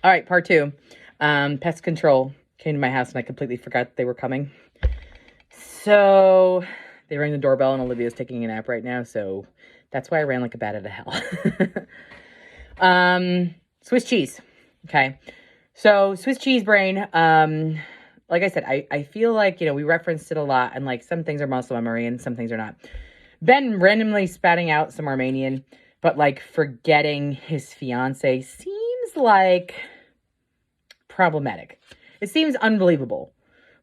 All right, part two. Pest control came to my house and I completely forgot they were coming. So they rang the doorbell and Olivia's taking a nap right now. So that's why I ran like a bat out of hell. Swiss cheese. Okay. So Swiss cheese brain. Like I said, I feel like, we referenced it a lot and like some things are muscle memory and some things are not. Ben randomly spouting out some Armenian, but like forgetting his fiance seems like problematic. It seems unbelievable.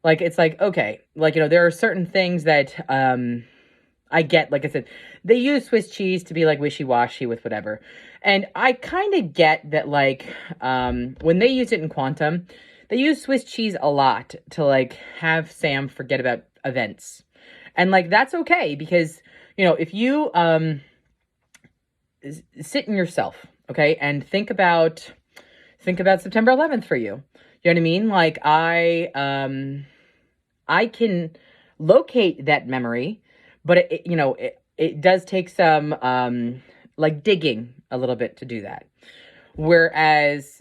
Like, it's like, okay, like, there are certain things that I get. Like I said, they use Swiss cheese to be like wishy-washy with whatever. And I kind of get that, like, when they use it in Quantum, they use Swiss cheese a lot to like have Sam forget about events. And like, that's okay because, if you sit in yourself, okay, and think about September 11th for you. You know what I mean? Like, I can locate that memory, but it does take some like digging a little bit to do that. Whereas,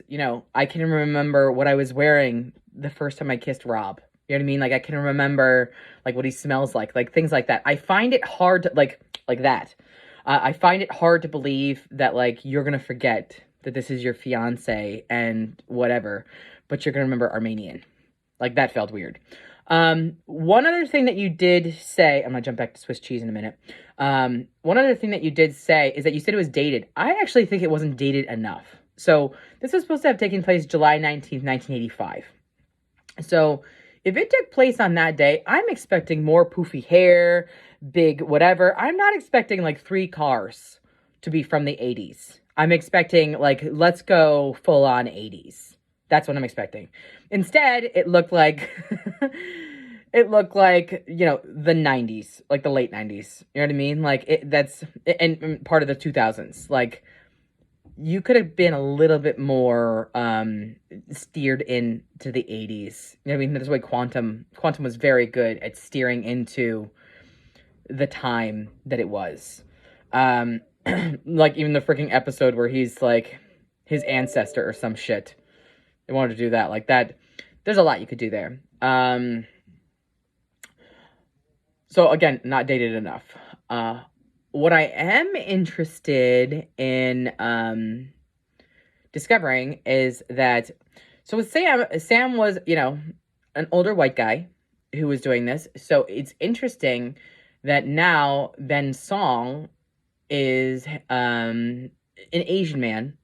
I can remember what I was wearing the first time I kissed Rob. You know what I mean? Like, I can remember like what he smells like things like that. I find it hard to like that. I find it hard to believe that like you're gonna forget that this is your fiance and whatever, but you're gonna remember Armenian. Like, that felt weird. One other thing that you did say, I'm gonna jump back to Swiss cheese in a minute. One other thing that you did say is that you said it was dated. I actually think it wasn't dated enough. So this was supposed to have taken place July 19th, 1985. So if it took place on that day, I'm expecting more poofy hair, big whatever. I'm not expecting like 3 cars to be from the 80s. I'm expecting like, let's go full on 80s. That's what I'm expecting. Instead, it looked like the 90s, like the late 90s. You know what I mean? Like, and part of the 2000s. Like, you could have been a little bit more steered into the 80s. You know what I mean? That's why Quantum was very good at steering into the time that it was. Like, even the freaking episode where he's like his ancestor or some shit. They wanted to do that like that. There's a lot you could do there. So again, not dated enough. What I am interested in discovering is that, so with Sam was, an older white guy who was doing this. So it's interesting that now Ben Song is an Asian man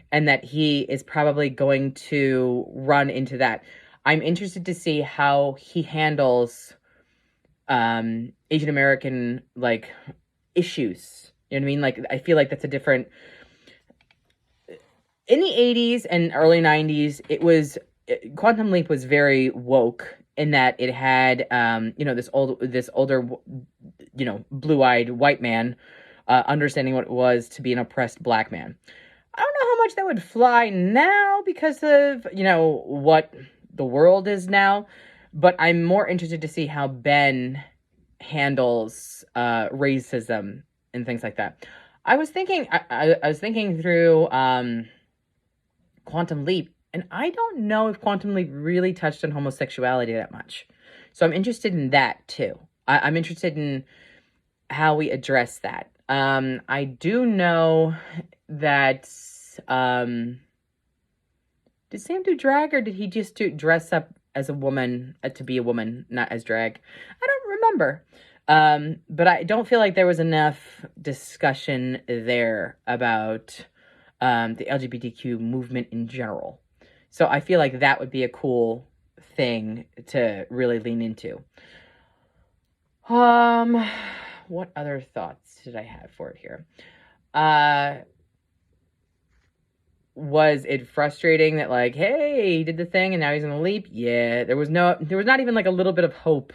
and that he is probably going to run into that. I'm interested to see how he handles Asian American like issues. You know what I mean? Like, I feel like that's a different. In the 80s and early 90s, Quantum Leap was very woke in that it had this older blue-eyed white man understanding what it was to be an oppressed black man. I don't know how much that would fly now because of, what the world is now. But I'm more interested to see how Ben handles racism and things like that. I was thinking through Quantum Leap, and I don't know if Quantum Leap really touched on homosexuality that much. So I'm interested in that too. I'm interested in how we address that. I do know that did Sam do drag or did he just dress up as a woman to be a woman, not as drag? I don't remember. But I don't feel like there was enough discussion there about the LGBTQ movement in general. So I feel like that would be a cool thing to really lean into. What other thoughts did I have for it here? Was it frustrating that like, hey, he did the thing and now he's gonna leap? Yeah, there was not even like a little bit of hope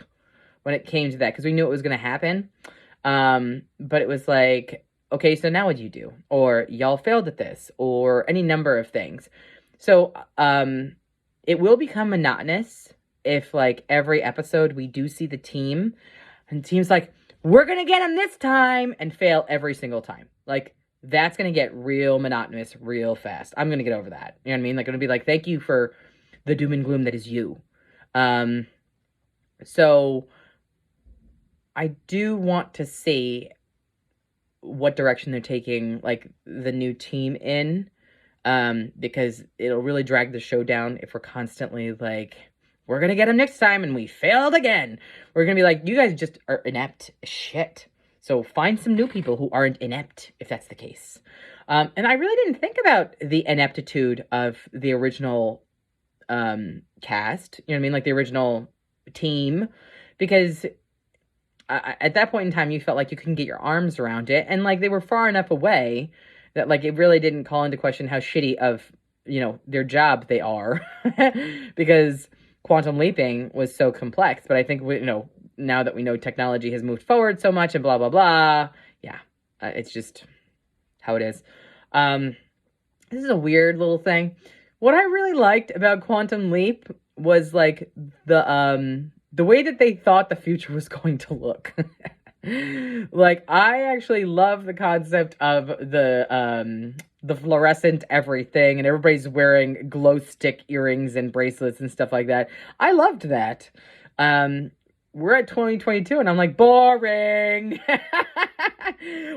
when it came to that because we knew it was gonna happen. But it was like, okay, so now what do you do? Or y'all failed at this, or any number of things. So it will become monotonous if like every episode we do see the team and the team's like, we're gonna get him this time, and fail every single time. Like, that's going to get real monotonous real fast. I'm going to get over that. You know what I mean? Like, going to be like, thank you for the doom and gloom that is you. So I do want to see what direction they're taking, like, the new team in, because it'll really drag the show down if we're constantly like, we're gonna get him next time and we failed again. We're gonna be like, you guys just are inept as shit. So find some new people who aren't inept, if that's the case. And I really didn't think about the ineptitude of the original cast, you know what I mean, like the original team, because at that point in time, you felt like you couldn't get your arms around it, and like they were far enough away that like it really didn't call into question how shitty of, you know, their job they are, because quantum leaping was so complex. But I think we, you know, now that we know technology has moved forward so much and blah blah blah, yeah, it's just how it is. This is a weird little thing. What I really liked about Quantum Leap was like the way that they thought the future was going to look. Like, I actually love the concept of the fluorescent everything, and everybody's wearing glow stick earrings and bracelets and stuff like that. I loved that. We're at 2022 and I'm like, boring.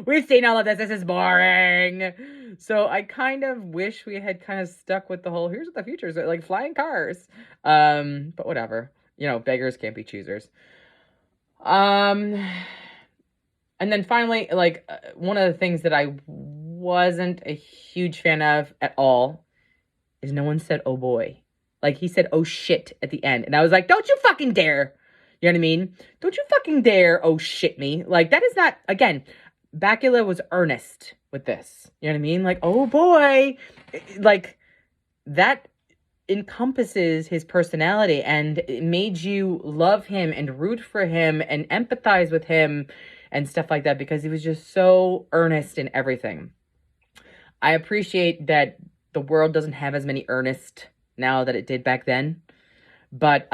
We've seen all of this. This is boring. So I kind of wish we had kind of stuck with the whole, here's what the future is like, flying cars. But whatever. You know, beggars can't be choosers. And then finally, like, one of the things that I wasn't a huge fan of at all is no one said, oh boy. Like, he said, oh shit, at the end. And I was like, don't you fucking dare. You know what I mean? Don't you fucking dare, oh shit me. Like, that is not, again, Bakula was earnest with this. You know what I mean? Like, oh boy. Like, that encompasses his personality, and it made you love him and root for him and empathize with him and stuff like that, because he was just so earnest in everything. I appreciate that the world doesn't have as many earnest now that it did back then. But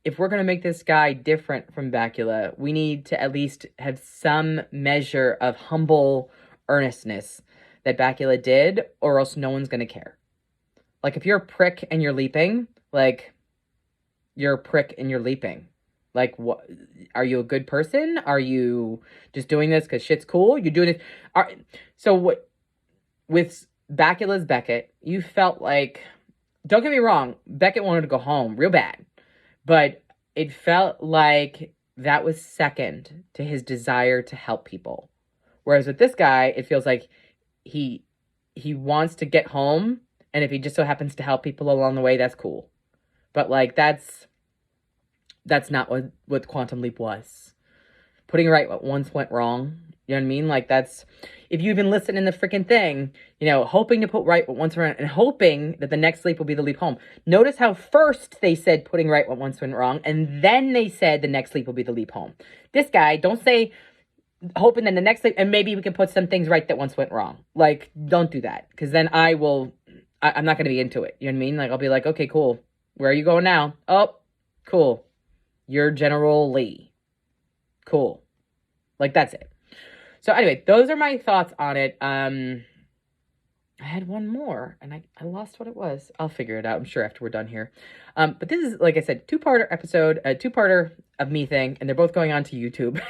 if we're going to make this guy different from Bakula, we need to at least have some measure of humble earnestness that Bakula did, or else no one's going to care. Like, if you're a prick and you're leaping, like, you're a prick and you're leaping. Like, what? Are you a good person? Are you just doing this because shit's cool? You're doing it. So what? With Bakula's Beckett, you felt like, don't get me wrong, Beckett wanted to go home real bad, but it felt like that was second to his desire to help people. Whereas with this guy, it feels like he wants to get home, and if he just so happens to help people along the way, that's cool. But like, that's not what Quantum Leap was. Putting right what once went wrong. You know what I mean? Like, that's, if you even listen in the freaking thing, you know, hoping to put right what once went wrong, and hoping that the next leap will be the leap home. Notice how first they said putting right what once went wrong, and then they said the next leap will be the leap home. This guy, don't say hoping that the next leap, and maybe we can put some things right that once went wrong. Like, don't do that, because then I'm not going to be into it. You know what I mean? Like, I'll be like, okay, cool. Where are you going now? Oh, cool. You're General Lee. Cool. Like, that's it. So anyway, those are my thoughts on it. I had one more, and I lost what it was. I'll figure it out, I'm sure, after we're done here. But this is, like I said, two-parter episode, a two-parter of me thing, and they're both going on to YouTube.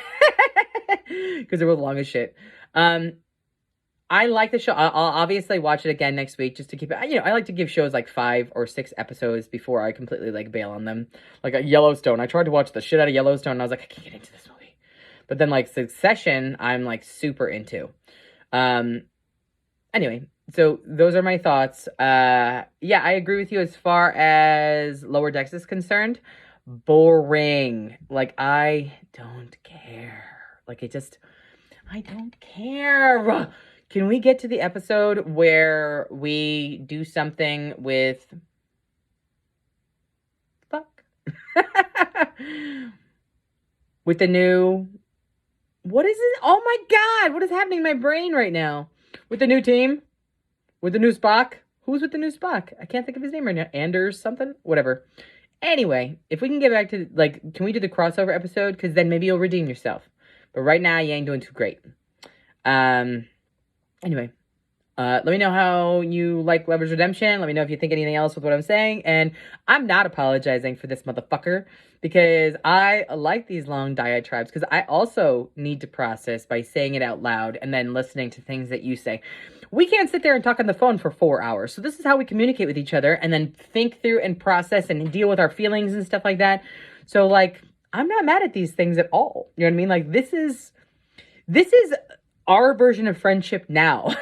Because they're both long as shit. I like the show. I'll obviously watch it again next week just to keep it. You know, I like to give shows like 5 or 6 episodes before I completely like bail on them. Like a Yellowstone. I tried to watch the shit out of Yellowstone, and I was like, I can't get into this movie. But then like Succession, I'm like super into. Anyway, so those are my thoughts. Yeah, I agree with you as far as Lower Decks is concerned. Boring. Like, I don't care. Like, I don't care. Can we get to the episode where we do something with... Fuck. With the new... What is it? Oh my god! What is happening in my brain right now? With the new team? With the new Spock? Who's with the new Spock? I can't think of his name right now. Anders something? Whatever. Anyway, if we can get back to, like, can we do the crossover episode? Because then maybe you'll redeem yourself. But right now, you ain't doing too great. Anyway, let me know how you like Lovers Redemption. Let me know if you think anything else with what I'm saying. And I'm not apologizing for this motherfucker because I like these long diatribes because I also need to process by saying it out loud and then listening to things that you say. We can't sit there and talk on the phone for 4 hours. So this is how we communicate with each other and then think through and process and deal with our feelings and stuff like that. So like, I'm not mad at these things at all. You know what I mean? Like this is our version of friendship now.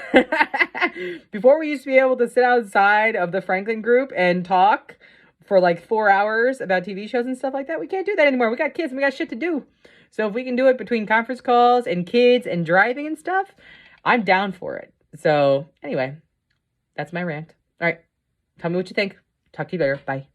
Before we used to be able to sit outside of the Franklin group and talk for like 4 hours about TV shows and stuff like that. We can't do that anymore. We got kids and we got shit to do. So if we can do it between conference calls and kids and driving and stuff, I'm down for it. So anyway, that's my rant. All right. Tell me what you think. Talk to you later. Bye.